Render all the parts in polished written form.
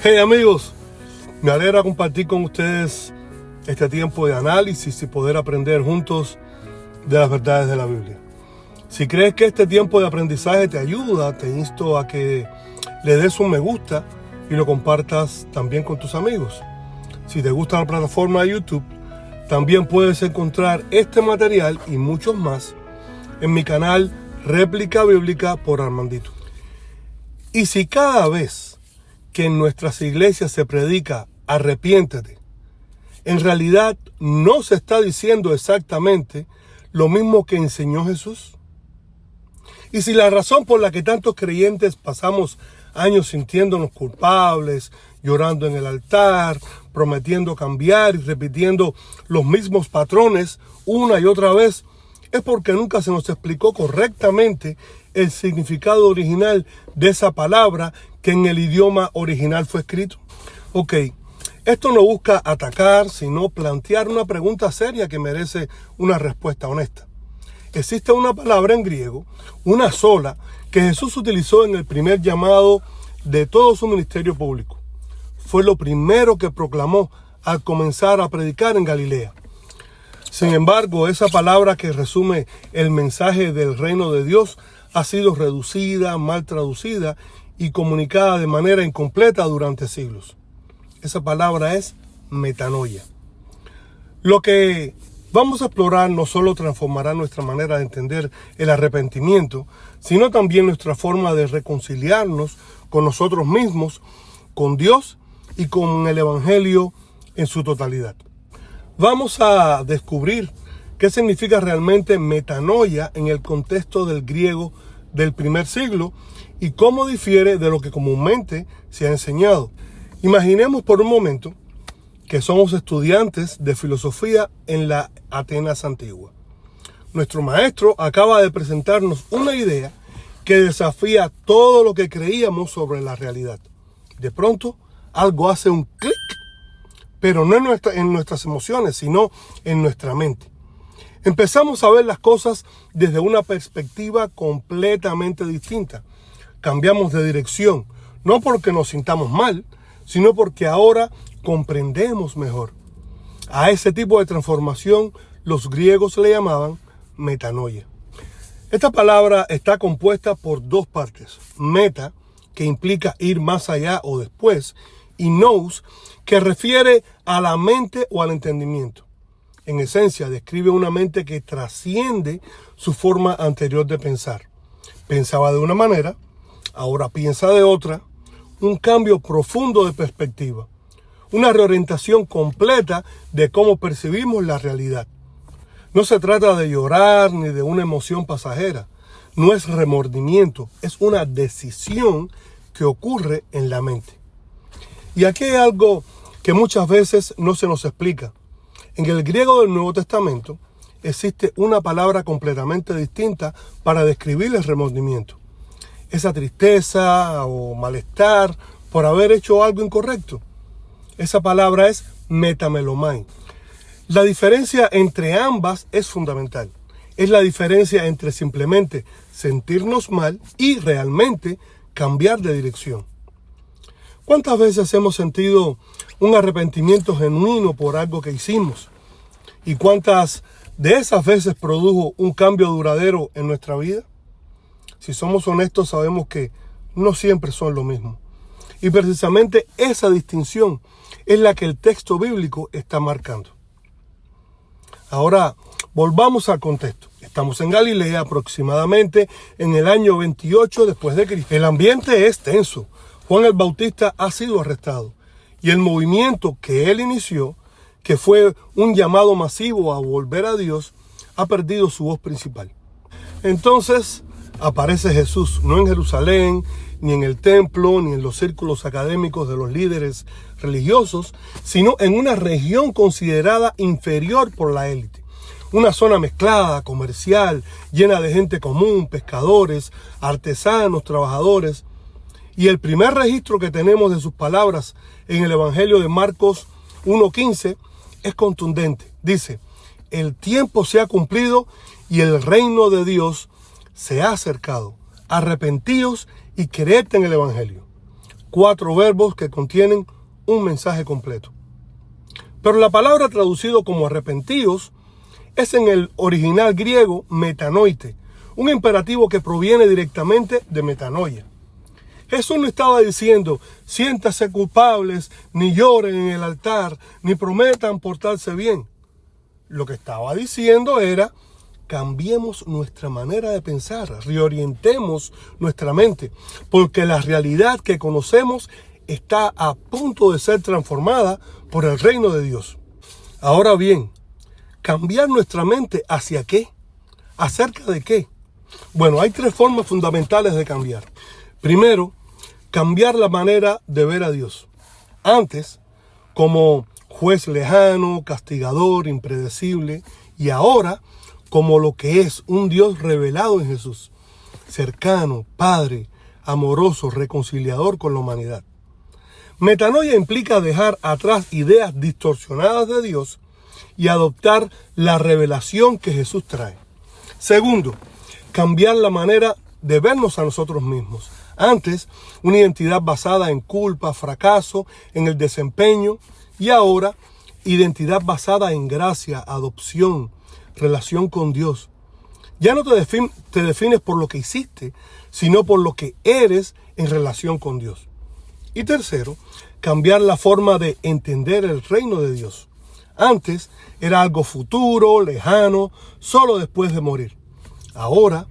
Hey amigos, me alegra compartir con ustedes este tiempo de análisis y poder aprender juntos de las verdades de la Biblia. Si crees que este tiempo de aprendizaje te ayuda, te insto a que le des un me gusta y lo compartas también con tus amigos. Si te gusta la plataforma de YouTube, también puedes encontrar este material y muchos más en mi canal Réplica Bíblica por Armandito. Y si cada vez que en nuestras iglesias se predica arrepiéntete, en realidad no se está diciendo exactamente lo mismo que enseñó Jesús. Y si la razón por la que tantos creyentes pasamos años sintiéndonos culpables, llorando en el altar, prometiendo cambiar y repitiendo los mismos patrones una y otra vez, es porque nunca se nos explicó correctamente el significado original de esa palabra que en el idioma original fue escrito. Ok, esto no busca atacar, sino plantear una pregunta seria que merece una respuesta honesta. Existe una palabra en griego, una sola, que Jesús utilizó en el primer llamado de todo su ministerio público. Fue lo primero que proclamó al comenzar a predicar en Galilea. Sin embargo, esa palabra que resume el mensaje del reino de Dios ha sido reducida, mal traducida y comunicada de manera incompleta durante siglos. Esa palabra es metanoia. Lo que vamos a explorar no solo transformará nuestra manera de entender el arrepentimiento, sino también nuestra forma de reconciliarnos con nosotros mismos, con Dios y con el Evangelio en su totalidad. Vamos a descubrir qué significa realmente metanoia en el contexto del griego del primer siglo y cómo difiere de lo que comúnmente se ha enseñado. Imaginemos por un momento que somos estudiantes de filosofía en la Atenas antigua. Nuestro maestro acaba de presentarnos una idea que desafía todo lo que creíamos sobre la realidad. De pronto, algo hace un clic, pero no en nuestras emociones, sino en nuestra mente. Empezamos a ver las cosas desde una perspectiva completamente distinta. Cambiamos de dirección, no porque nos sintamos mal, sino porque ahora comprendemos mejor. A ese tipo de transformación los griegos le llamaban metanoia. Esta palabra está compuesta por dos partes. Meta, que implica ir más allá o después, y nous, que refiere a la mente o al entendimiento. En esencia, describe una mente que trasciende su forma anterior de pensar. Pensaba de una manera, ahora piensa de otra, un cambio profundo de perspectiva, una reorientación completa de cómo percibimos la realidad. No se trata de llorar ni de una emoción pasajera, no es remordimiento, es una decisión que ocurre en la mente. Y aquí hay algo que muchas veces no se nos explica. En el griego del Nuevo Testamento existe una palabra completamente distinta para describir el remordimiento. Esa tristeza o malestar por haber hecho algo incorrecto. Esa palabra es metamelomai. La diferencia entre ambas es fundamental. Es la diferencia entre simplemente sentirnos mal y realmente cambiar de dirección. ¿Cuántas veces hemos sentido un arrepentimiento genuino por algo que hicimos? ¿Y cuántas de esas veces produjo un cambio duradero en nuestra vida? Si somos honestos, sabemos que no siempre son lo mismo. Y precisamente esa distinción es la que el texto bíblico está marcando. Ahora, volvamos al contexto. Estamos en Galilea aproximadamente en el año 28 después de Cristo. El ambiente es tenso. Juan el Bautista ha sido arrestado y el movimiento que él inició, que fue un llamado masivo a volver a Dios, ha perdido su voz principal. Entonces aparece Jesús, no en Jerusalén, ni en el templo, ni en los círculos académicos de los líderes religiosos, sino en una región considerada inferior por la élite. Una zona mezclada, comercial, llena de gente común, pescadores, artesanos, trabajadores. Y el primer registro que tenemos de sus palabras en el Evangelio de Marcos 1:15 es contundente. Dice, el tiempo se ha cumplido y el reino de Dios se ha acercado. Arrepentíos y creed en el Evangelio. 4 verbos que contienen un mensaje completo. Pero la palabra traducido como arrepentíos es en el original griego metanoite, un imperativo que proviene directamente de metanoia. Jesús no estaba diciendo, siéntanse culpables, ni lloren en el altar, ni prometan portarse bien. Lo que estaba diciendo era, cambiemos nuestra manera de pensar, reorientemos nuestra mente, porque la realidad que conocemos está a punto de ser transformada por el reino de Dios. Ahora bien, ¿cambiar nuestra mente hacia qué? ¿Acerca de qué? Bueno, hay 3 formas fundamentales de cambiar. Primero, cambiar la manera de ver a Dios. Antes, como juez lejano, castigador, impredecible, y ahora como lo que es un Dios revelado en Jesús, cercano, Padre, amoroso, reconciliador con la humanidad. Metanoia implica dejar atrás ideas distorsionadas de Dios y adoptar la revelación que Jesús trae. Segundo, cambiar la manera de vernos a nosotros mismos. Antes, una identidad basada en culpa, fracaso, en el desempeño, y ahora, identidad basada en gracia, adopción, relación con Dios. Ya no te defines por lo que hiciste, sino por lo que eres en relación con Dios. Y tercero, cambiar la forma de entender el reino de Dios. Antes era algo futuro, lejano, solo después de morir. Ahora,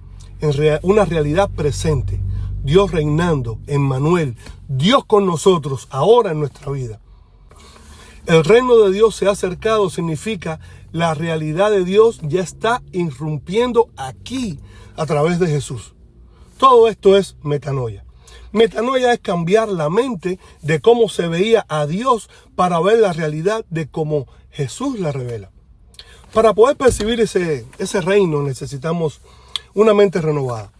una realidad presente. Dios reinando, Emmanuel, Dios con nosotros, ahora en nuestra vida. El reino de Dios se ha acercado significa la realidad de Dios ya está irrumpiendo aquí a través de Jesús. Todo esto es metanoia. Metanoia es cambiar la mente de cómo se veía a Dios para ver la realidad de cómo Jesús la revela. Para poder percibir ese reino necesitamos una mente renovada.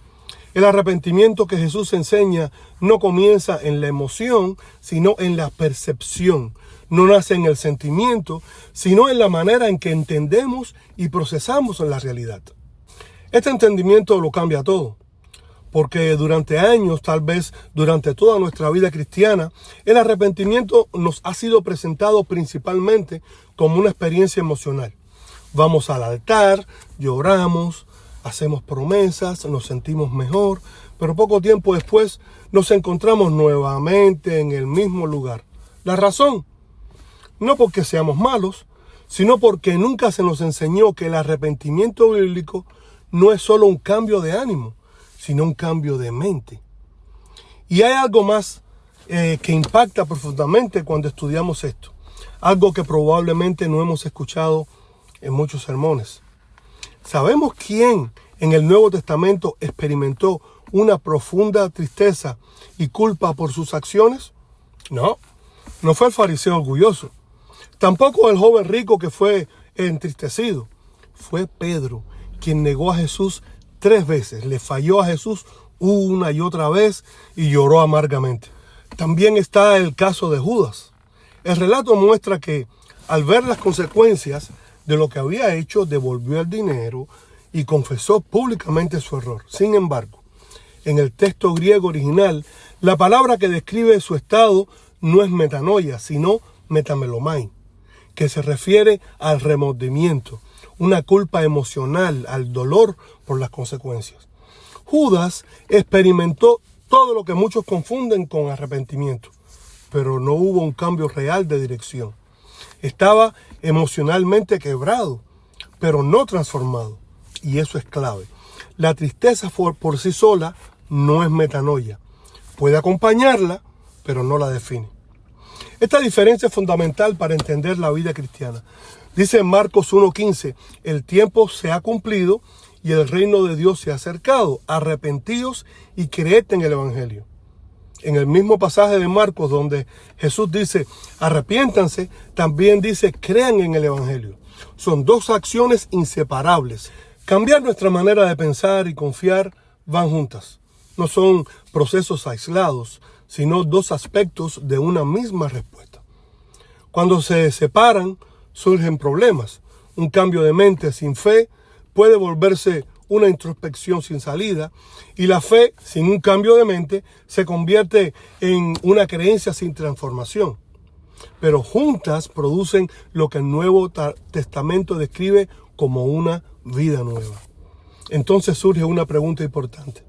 El arrepentimiento que Jesús enseña no comienza en la emoción, sino en la percepción. No nace en el sentimiento, sino en la manera en que entendemos y procesamos la realidad. Este entendimiento lo cambia todo, porque durante años, tal vez durante toda nuestra vida cristiana, el arrepentimiento nos ha sido presentado principalmente como una experiencia emocional. Vamos al altar, lloramos, hacemos promesas, nos sentimos mejor, pero poco tiempo después nos encontramos nuevamente en el mismo lugar. La razón, no porque seamos malos, sino porque nunca se nos enseñó que el arrepentimiento bíblico no es solo un cambio de ánimo, sino un cambio de mente. Y hay algo más que impacta profundamente cuando estudiamos esto, algo que probablemente no hemos escuchado en muchos sermones. ¿Sabemos quién en el Nuevo Testamento experimentó una profunda tristeza y culpa por sus acciones? No fue el fariseo orgulloso. Tampoco el joven rico que fue entristecido. Fue Pedro, quien negó a Jesús 3 veces. Le falló a Jesús una y otra vez y lloró amargamente. También está el caso de Judas. El relato muestra que al ver las consecuencias de lo que había hecho, devolvió el dinero y confesó públicamente su error. Sin embargo, en el texto griego original, la palabra que describe su estado no es metanoia, sino metamelomai, que se refiere al remordimiento, una culpa emocional, al dolor por las consecuencias. Judas experimentó todo lo que muchos confunden con arrepentimiento, pero no hubo un cambio real de dirección. Estaba emocionalmente quebrado, pero no transformado. Y eso es clave. La tristeza por sí sola no es metanoia. Puede acompañarla, pero no la define. Esta diferencia es fundamental para entender la vida cristiana. Dice en Marcos 1:15, el tiempo se ha cumplido y el reino de Dios se ha acercado. Arrepentíos y creed en el Evangelio. En el mismo pasaje de Marcos donde Jesús dice, arrepiéntanse, también dice, crean en el Evangelio. Son 2 acciones inseparables. Cambiar nuestra manera de pensar y confiar van juntas. No son procesos aislados, sino 2 aspectos de una misma respuesta. Cuando se separan, surgen problemas. Un cambio de mente sin fe puede volverse una introspección sin salida, y la fe sin un cambio de mente se convierte en una creencia sin transformación. Pero juntas producen lo que el Nuevo Testamento describe como una vida nueva. Entonces surge una pregunta importante.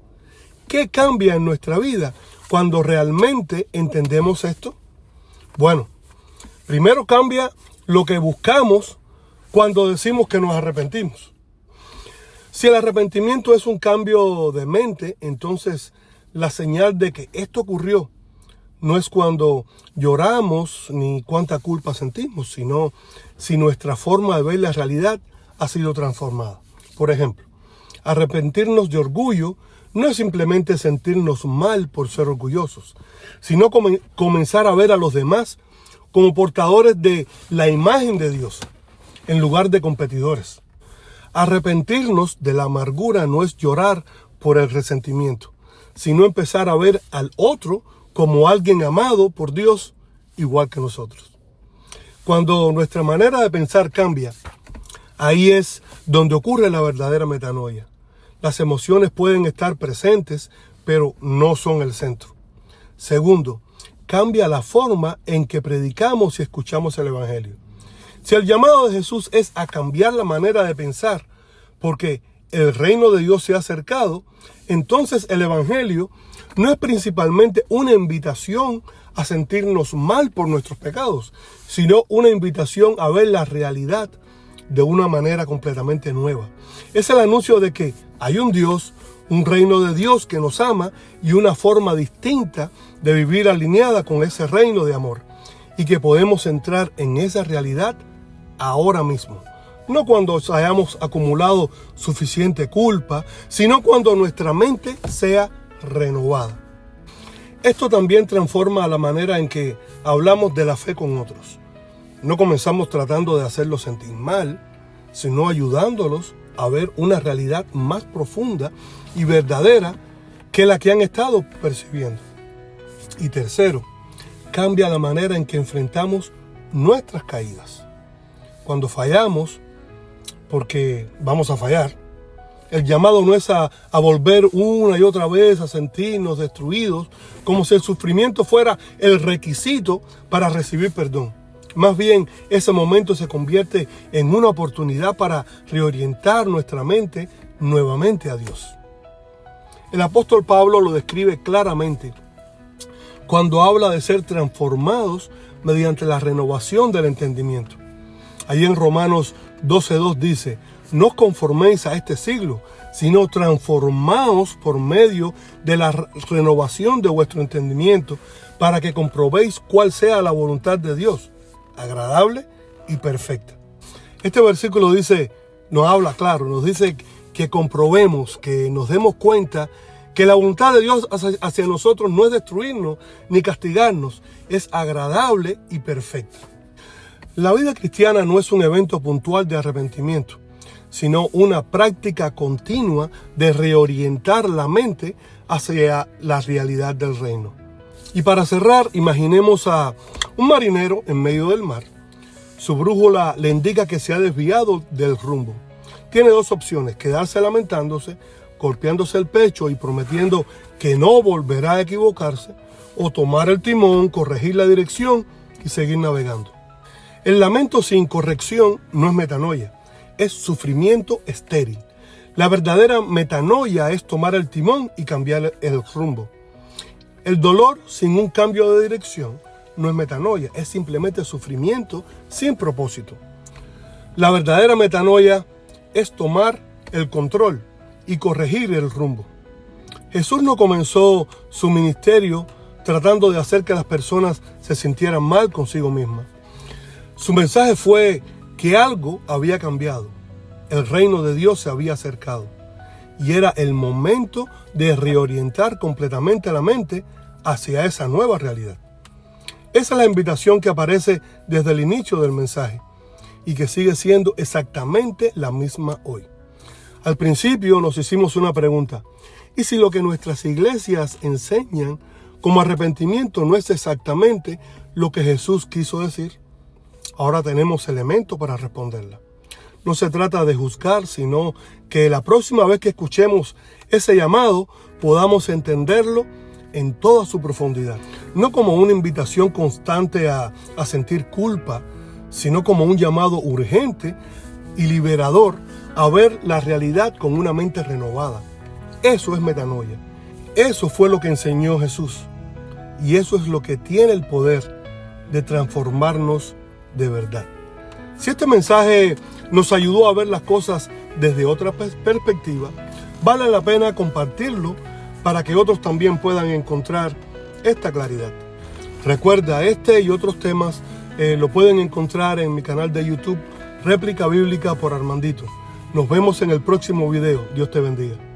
¿Qué cambia en nuestra vida cuando realmente entendemos esto? Bueno, primero cambia lo que buscamos cuando decimos que nos arrepentimos. Si el arrepentimiento es un cambio de mente, entonces la señal de que esto ocurrió no es cuando lloramos ni cuánta culpa sentimos, sino si nuestra forma de ver la realidad ha sido transformada. Por ejemplo, arrepentirnos de orgullo no es simplemente sentirnos mal por ser orgullosos, sino comenzar a ver a los demás como portadores de la imagen de Dios, en lugar de competidores. Arrepentirnos de la amargura no es llorar por el resentimiento, sino empezar a ver al otro como alguien amado por Dios igual que nosotros. Cuando nuestra manera de pensar cambia, ahí es donde ocurre la verdadera metanoia. Las emociones pueden estar presentes, pero no son el centro. Segundo, cambia la forma en que predicamos y escuchamos el Evangelio. Si el llamado de Jesús es a cambiar la manera de pensar, porque el reino de Dios se ha acercado, entonces el Evangelio no es principalmente una invitación a sentirnos mal por nuestros pecados, sino una invitación a ver la realidad de una manera completamente nueva. Es el anuncio de que hay un Dios, un reino de Dios que nos ama y una forma distinta de vivir alineada con ese reino de amor, y que podemos entrar en esa realidad ahora mismo. No cuando hayamos acumulado suficiente culpa, sino cuando nuestra mente sea renovada. Esto también transforma la manera en que hablamos de la fe con otros. No comenzamos tratando de hacerlos sentir mal, sino ayudándolos a ver una realidad más profunda y verdadera que la que han estado percibiendo. Y tercero, cambia la manera en que enfrentamos nuestras caídas. Cuando fallamos, porque vamos a fallar, el llamado no es a volver una y otra vez a sentirnos destruidos, como si el sufrimiento fuera el requisito para recibir perdón. Más bien, ese momento se convierte en una oportunidad para reorientar nuestra mente nuevamente a Dios. El apóstol Pablo lo describe claramente cuando habla de ser transformados mediante la renovación del entendimiento. Ahí en Romanos 12:2 dice: no os conforméis a este siglo, sino transformaos por medio de la renovación de vuestro entendimiento, para que comprobéis cuál sea la voluntad de Dios, agradable y perfecta. Este versículo nos habla claro, nos dice que comprobemos, que nos demos cuenta que la voluntad de Dios hacia nosotros no es destruirnos ni castigarnos, es agradable y perfecta. La vida cristiana no es un evento puntual de arrepentimiento, sino una práctica continua de reorientar la mente hacia la realidad del reino. Y para cerrar, imaginemos a un marinero en medio del mar. Su brújula le indica que se ha desviado del rumbo. Tiene dos opciones: quedarse lamentándose, golpeándose el pecho y prometiendo que no volverá a equivocarse, o tomar el timón, corregir la dirección y seguir navegando. El lamento sin corrección no es metanoia, es sufrimiento estéril. La verdadera metanoia es tomar el timón y cambiar el rumbo. El dolor sin un cambio de dirección no es metanoia, es simplemente sufrimiento sin propósito. La verdadera metanoia es tomar el control y corregir el rumbo. Jesús no comenzó su ministerio tratando de hacer que las personas se sintieran mal consigo mismas. Su mensaje fue que algo había cambiado. El reino de Dios se había acercado y era el momento de reorientar completamente la mente hacia esa nueva realidad. Esa es la invitación que aparece desde el inicio del mensaje y que sigue siendo exactamente la misma hoy. Al principio nos hicimos una pregunta: ¿y si lo que nuestras iglesias enseñan como arrepentimiento no es exactamente lo que Jesús quiso decir? Ahora tenemos elementos para responderla. no se trata de juzgar, sino que la próxima vez que escuchemos ese llamado podamos entenderlo en toda su profundidad. No como una invitación constante a sentir culpa, sino como un llamado urgente y liberador a ver la realidad con una mente renovada. Eso es metanoia. Eso fue lo que enseñó Jesús. Y eso es lo que tiene el poder de transformarnos de verdad. Si este mensaje nos ayudó a ver las cosas desde otra perspectiva, vale la pena compartirlo para que otros también puedan encontrar esta claridad. Recuerda, este y otros temas lo pueden encontrar en mi canal de YouTube, Réplica Bíblica por Armandito. Nos vemos en el próximo video. Dios te bendiga.